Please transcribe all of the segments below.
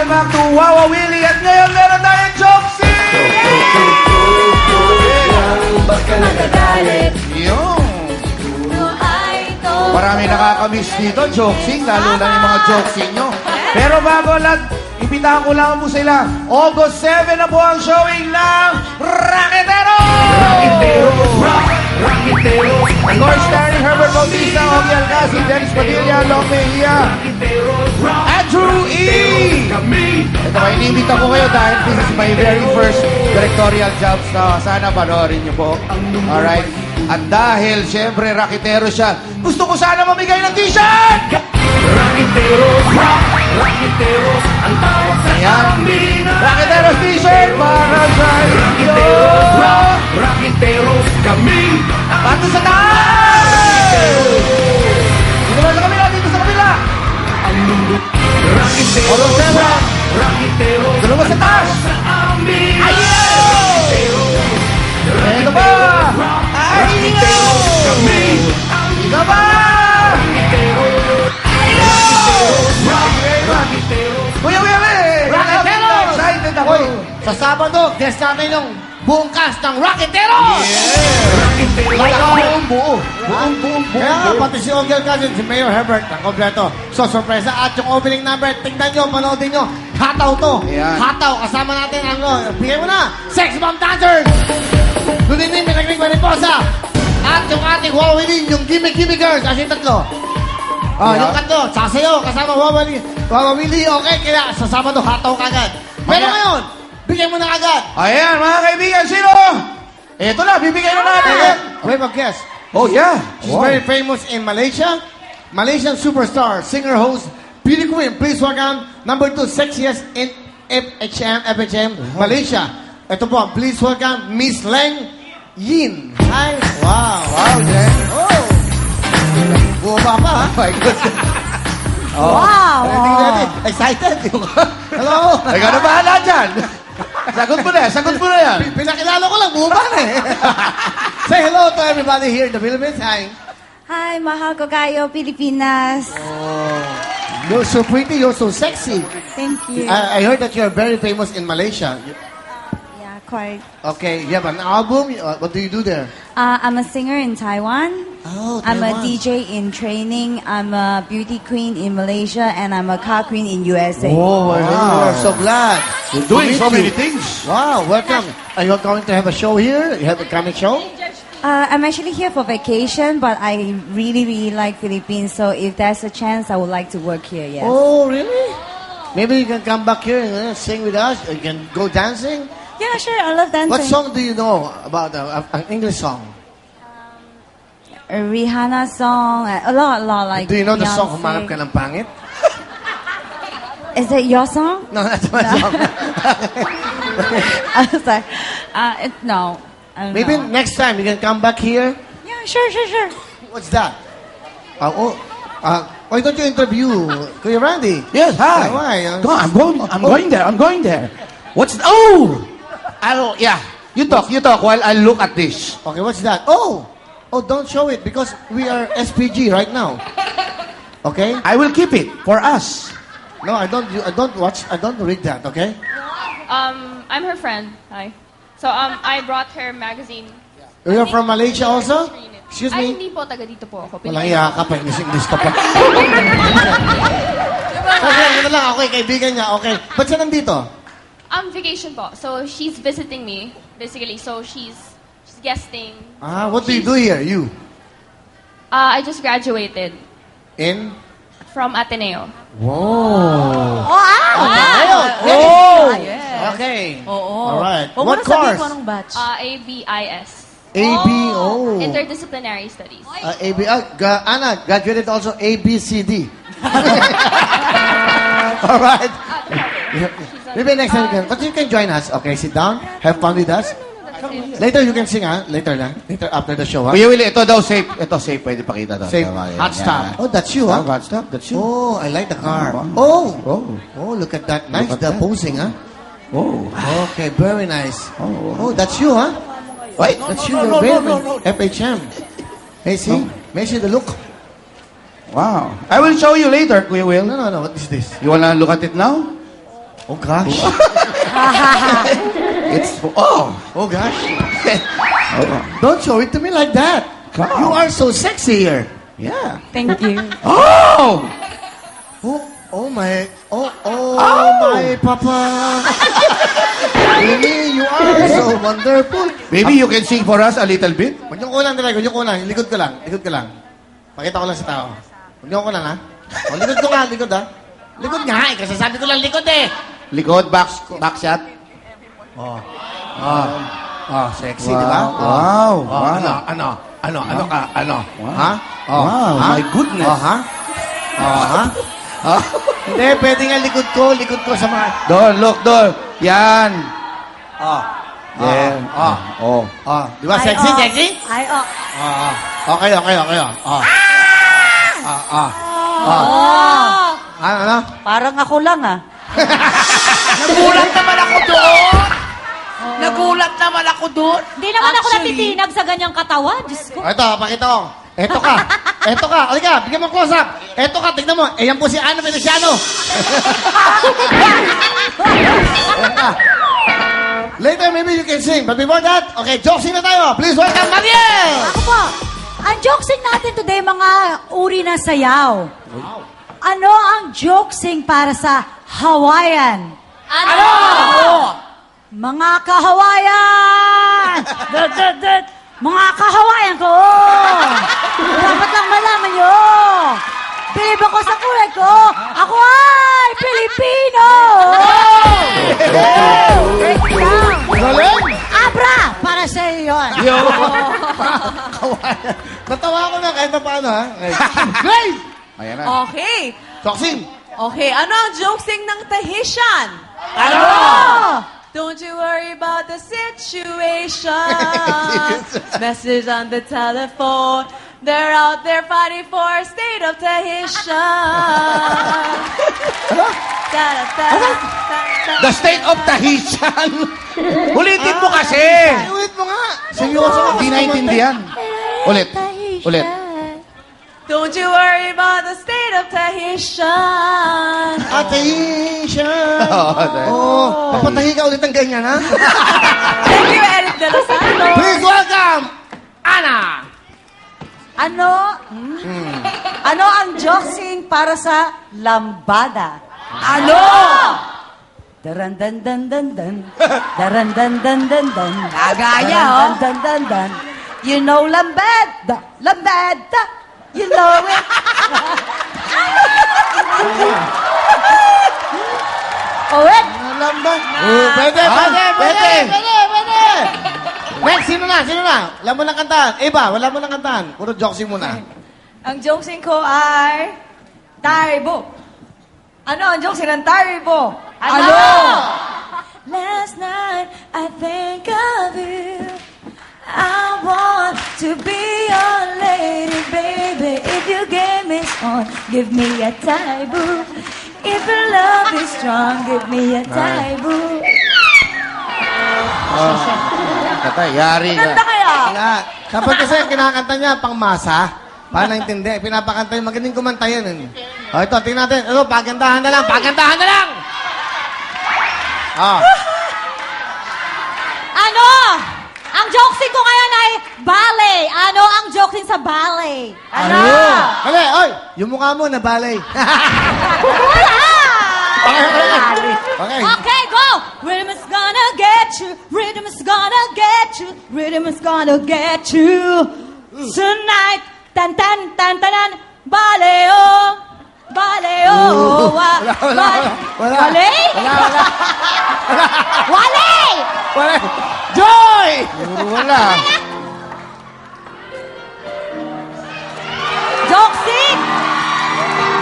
welcome back to Wawa Willie. At ngayon meron tayong Joksy! Baka nagagalit. Yun. Marami nakakamiss dito, Joksing, lalo na yung mga Joksing nyo. Pero bago lang, ibitahan ko lang po sila. August 7 na po ang showing ng Raketero! Of course, starring Herbert Bautista, Ogie Alcacid, Dennis Padilla, Long Mejia, Andrew E! Ito, inimita ko kayo dahil this is my very first directorial job. Sana panoorin nyo po. Alright? At dahil, syempre, Raketero siya, gusto ko sana mamigay ng t-shirt! Rakiteros, ang tawag sa Pilipinas. Raketero t-shirt para sa inyo! Rakiteros, kami. Pato sa taas! Dito ba sa kabila? Dito sa kabila! Ang mundo. Rakiteros, August 7. Rakiteros, Dalawa sa taas! sa amin. Ito ba? Rakiteros, kami. Ito ba? Kuya Willie! Raketeros! Excited ako! Hoy, sa Sabado, guest natin yung buong cast ng Raketeros! Buong. Kaya nga, pati si Ogie Alcacid, si Mayor Herbert, ang kompleto. So, sorpresa. At yung opening number, tingnan nyo, panoodin nyo. Hataw to. Ayan. Hataw, kasama natin ang, bigay mo na, Sex Bomb Dancers! Lulining, Minagring Mariposa! At yung ating Wawilin, yung Gimme Gimme Girls, as in tatlo. Oh, Yeah. yung tatlo, sasayaw, kasama Wawili, okay, kaya sa Sabado, hataw kagad. Pero Mamaya- ngayon, bigyan mo na agad. Ayan, mga kaibigan, sino? Ito na, bibigyan na natin. We have a guest. Oh, yeah. She's very famous in Malaysia. Malaysian superstar, singer, host, beauty queen. Please welcome number 2, sexiest in FHM, Malaysia. Ito po, please welcome Miss Leng Yin. Hi. Wow. Wow, Jen. Oh. Buwa pa, ha? My goodness. Oh. Wow! Ready. Excited. Hello. Ikaw na bahala dyan. Sagot mo na yan. Pinakilala ko lang, buwa na eh. Say hello to everybody here in the Philippines. Hi. Hi, mahal ko kayo, Pilipinas. You're so pretty, you're so sexy. Thank you. I heard that you're very famous in Malaysia. Yeah, quite. Okay, you have an album. What do you do there? I'm a singer in Taiwan. Oh, I'm a Taiwan. DJ in training. I'm a beauty queen in Malaysia, and I'm a car queen in USA. Oh, we're so glad. You're doing To so meet many you. things. Wow, welcome. Are you going to have a show here? You have a comic show? I'm actually here for vacation, but I really, really like Philippines. So if there's a chance, I would like to work here. Yes. Oh, really? Maybe you can come back here and sing with us. You can go dancing. Yeah, sure. I love dancing. What song do you know about an English song? A Rihanna song. A lot. Like. Do you know the Beyonce. song Humanap Ka ng Pangit? Is that your song? No, that's my song. I was like, no. I don't Maybe know. next time you can come back here. Yeah, sure. What's that? Why don't you interview Kuya Randy? Yes, hi. Why? Come on, I'm going there. What's... Oh! Yeah. You talk while I look at this. Okay, what's that? Oh, don't show it because we are SPG right now. Okay? I will keep it for us. No, I don't watch. I don't read that. Okay? I'm her friend. Hi. So, I brought her magazine. You're from Malaysia also? Excuse Ay, me. hindi po. Taga dito po ako. Walang iya ka pa. English ka pa. Okay, ano lang. Okay, kaibigan niya. Okay. Ba't siya nandito? Vacation po. So, she's visiting me, basically. So, she's guesting. What do you do here? You? I just graduated In? from Ateneo. Whoa. Wow! Oh! Yeah. Okay. Oo. Alright. Huwag mo What na sabihin course? kung anong batch. ABIS. AB. Oh. Interdisciplinary Studies. AB. Anna graduated also ABCD. Alright. Maybe next time you can. But you can join us. Okay, sit down. Have fun with us. Later you can sing, ha? Later lang. Later after the show, ha? Kuya Willie, ito daw safe. Ito safe, pwede pakita daw. Safe. Tama, yan, Hot stop. yan. Oh, that's you, ha? Hot stop, that's you. Oh, I like the car. Oh. Oh. Oh. Oh, look at that. Nice. Look at The that. posing, huh? Oh. Okay, very nice. Oh. Oh, that's you, huh? Wait. That's you. You're very FHM. Hey, see? May see the look. Wow. I will show you later, Kuya Will. No. What is this? You wanna look at it now? Oh, gosh. It's, oh. Oh, gosh. Don't show it to me like that. Come. You are so sexy here. Yeah. Thank you. Oh! Oh my, my papa. Really, you are so wonderful. Maybe you can sing for us a little bit? Huwag niyo kulang talaga, huwag niyo kulang. Likod ko lang, likod ko lang. Pakita ko lang sa tao. Huwag niyo kulang, ha? O, likod ko nga, likod, ha? Likod nga, eh, kasi sabi ko lang likod, eh. Likod, back shot. Sexy, Wow. di ba? Wow. Wow. Ano ka, ano? Ha? Wow, ha? my goodness. Ha? Ha? Hindi, pwede nga likod ko sa mga... Doon. Yan. Then, Oh. Di ba, sexy, sexy? Ay, oh. Okay. Oh. Ano? Parang ako lang, ah. Nagulat naman ako doon. Nagulat naman ako doon. Hindi naman ako Actually, natitinag sa ganyang katawan. Diyos ko. Ito, pakita ko. Ito ka. Halika, bigyan mo close up. Ito ka, tignan mo. Yan po si Ano Venustiano. Ayan ka. Later, maybe you can sing. But before that, okay, jokesing na tayo. Please welcome Mariel! Ako po, ang jokesing natin today, mga uri ng sayaw. Ano ang jokesing para sa Hawaiian? Ano? Mga ka-Hawaiian! Mga ka-Hawaiian ko! Dapat lang malaman nyo! Bilib ako sa kulay ko! Ako ay Pilipino! Galing! Abra! Para sa iyo yun! Natawa ko na kahit na paano, ha? Great! Ayan na. Okay. Jokesing! Okay, ano ang jokesing ng Tahitian? Ano? Don't you worry about the situation. Message on the telephone. They're out there fighting for a state of Tahitian. The state of Tahitian. Ulitin mo kasi. Ulit mo nga. Seryoso ka. Hindi naintindihan. Ulit. Don't you worry about the state of Tahitian. Attention! Oh, Papatahi ka ulit ng ganyan, ha? Thank you, Eric De Los Santos. Please welcome, Ana! Ano? Ano ang jokesing para sa lambada? Ano? Daran dan dan dan dan. Daran dan dan dan dan. Kagaya, Daran dan dan dan. You know lambada. Lambada. You know it. Oh, wait. Lamba. Pwede. Next, sino na? Wala mo lang kantahan. Iba, wala mo lang kantahan. Puro jokesing muna. Ang jokesing ko ay Taribo. Ano ang jokesing ng Taribo? Ano? Last night, I think of you. I want to be your lady, baby. If you give me some, give me a Taribo. If your love is strong, give me a Taribo. Katay, yari ka. Kanta kaya? Wala. Dapat kasi kinakanta niya pang masa. Para naintindi. Pinapakanta niya. Magaling kumanta yan. O, ito, tingnan natin. Ito, pagandahan na lang. Ano? Ang jokesing ko ngayon ay ballet. Ano ang jokesing sa ballet? Ano? Kali, oy! Yung mukha mo, nabalay. Okay. Okay, go! Rhythm is gonna get you. Rhythm is gonna get you. Rhythm is gonna get you. Tonight, tan tan tan tan, baleo, baleo, Wala. Wale? Wala. Joy! Puro wala. Jokesing!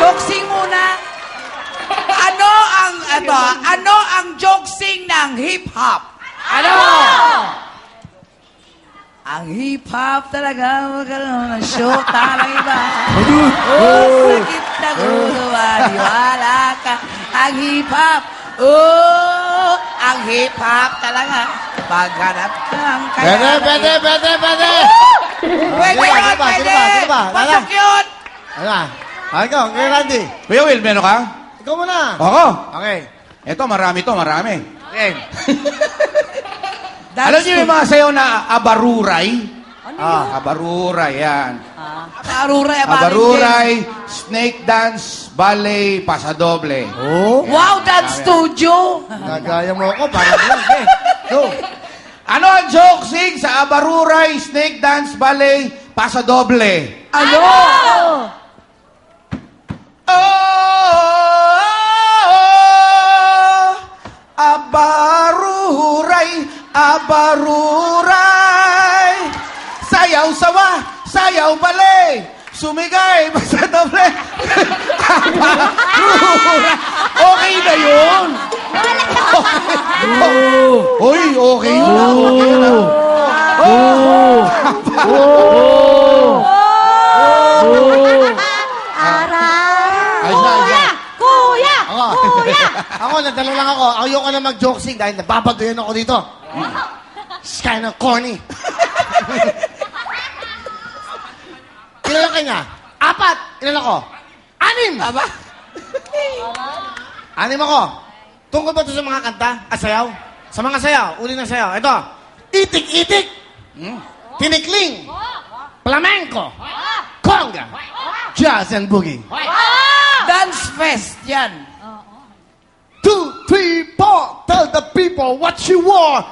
Jokesing muna. Ano ang jokesing ng hip-hop? Ano? Ang hip-hop talaga magkaroon ng show talang iba. Sakit na gulo, wala ka. Ang hip-hop, ang hip-hop talaga. Paghanap ng kaya. Pwede. Pwede yun, Sino ba? pwede. Sino ba? Pasok yun. Ano? Ikaw, kay Randy. Kuya Will, meron ka? Ikaw muna. Ako. Okay. Ito, marami to, marami. Game. Alam niyo yung mga sayaw na abaruray? Abaruray, yan. Abaruray, snake dance, ballet, pasadoble. Oh, Wow, dance studio! nagaya mo ako. Parang lang. Go. Ano ang joke, Sig, sa abaruray, snake dance, ballet, pasadoble? Ano? Abaruray, abaruray, sayaw sawa, sayaw ballet, sumigay, pasadoble. Abaruray. Okay na yun. Uy, okay yun. Okay yun. Ayos na, ayos na. Kuya! Ako. Ako, nadala lang ako. Ayoko na mag-joking dahil nababadoyan ako dito. It's kind of corny. Ilan ka niya? 4. Ilan ako? 6. Aba? 6 ako. Tungkol ba ito sa mga kanta? Sayaw? Sa mga sayaw. Uli ng sayaw. Ito. Itik-itik. Tinikling. Flamenco. Conga. Jazz and boogie. Dance fest, yan. 2, 3, 4. Tell the people what you wore.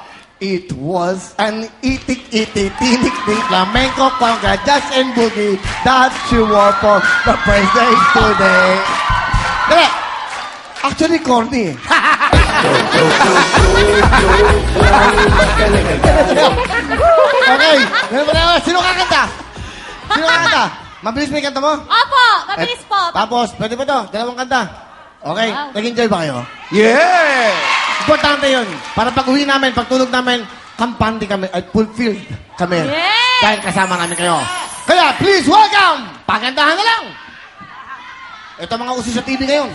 It was an itik-itik, tinik-tik, flamenco, conga, jazz and boogie that you wore for the first day today. Dali! Actually, corny. Okay. Sino kakanta? Sino kakanta? Mabilis ba yung kanta mo? Opo! Mabilis po! Tapos, pwede ba to? Dalawang kanta. Okay. Wow. Nag-enjoy ba kayo? Yeah! Importante yun. Para pag uwi namin, pag tulog namin, kampante kami at fulfilled kami. Yes! Dahil kasama namin kayo. Kaya, please welcome! Pagandahan na lang! Ito mga uso sa TV ngayon.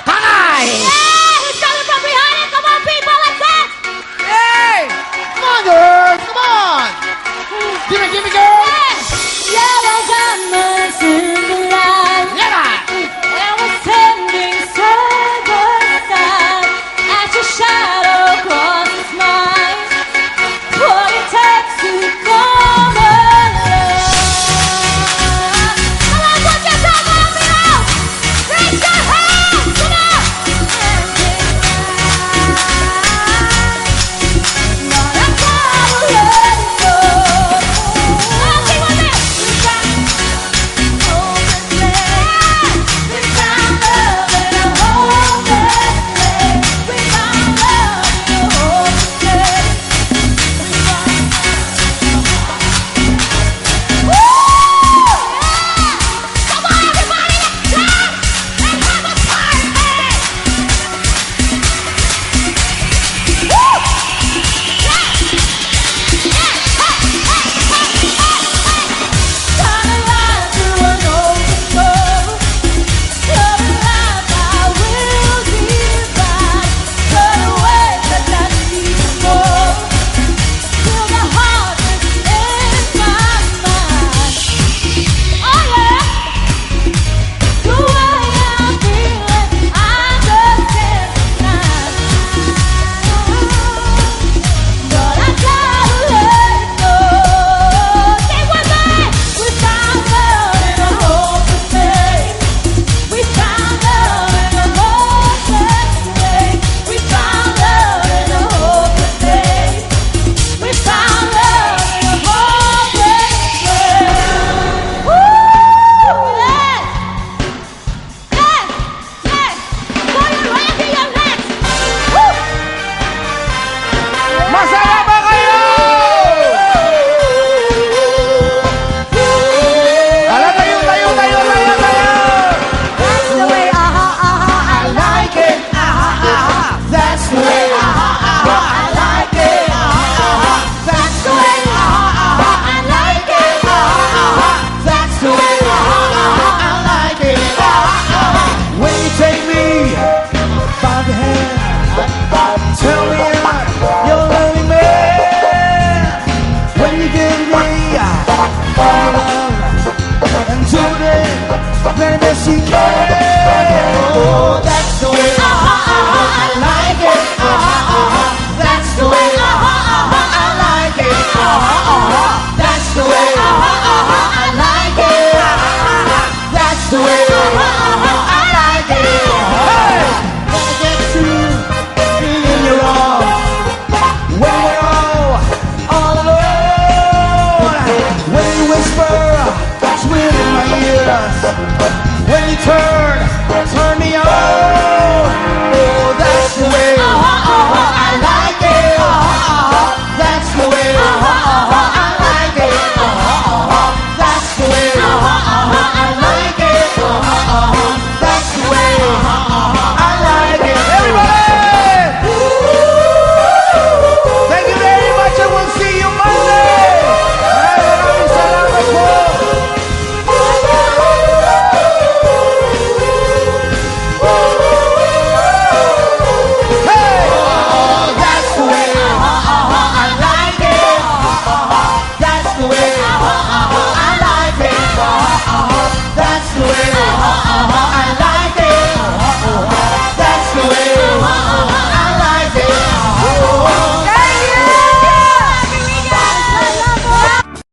Hi! Yeah! Who's coming from behind it? Come on, people! Let's dance! Yay! Come on, girls! Come on! Gimme, gimme, girls! Yellow gun,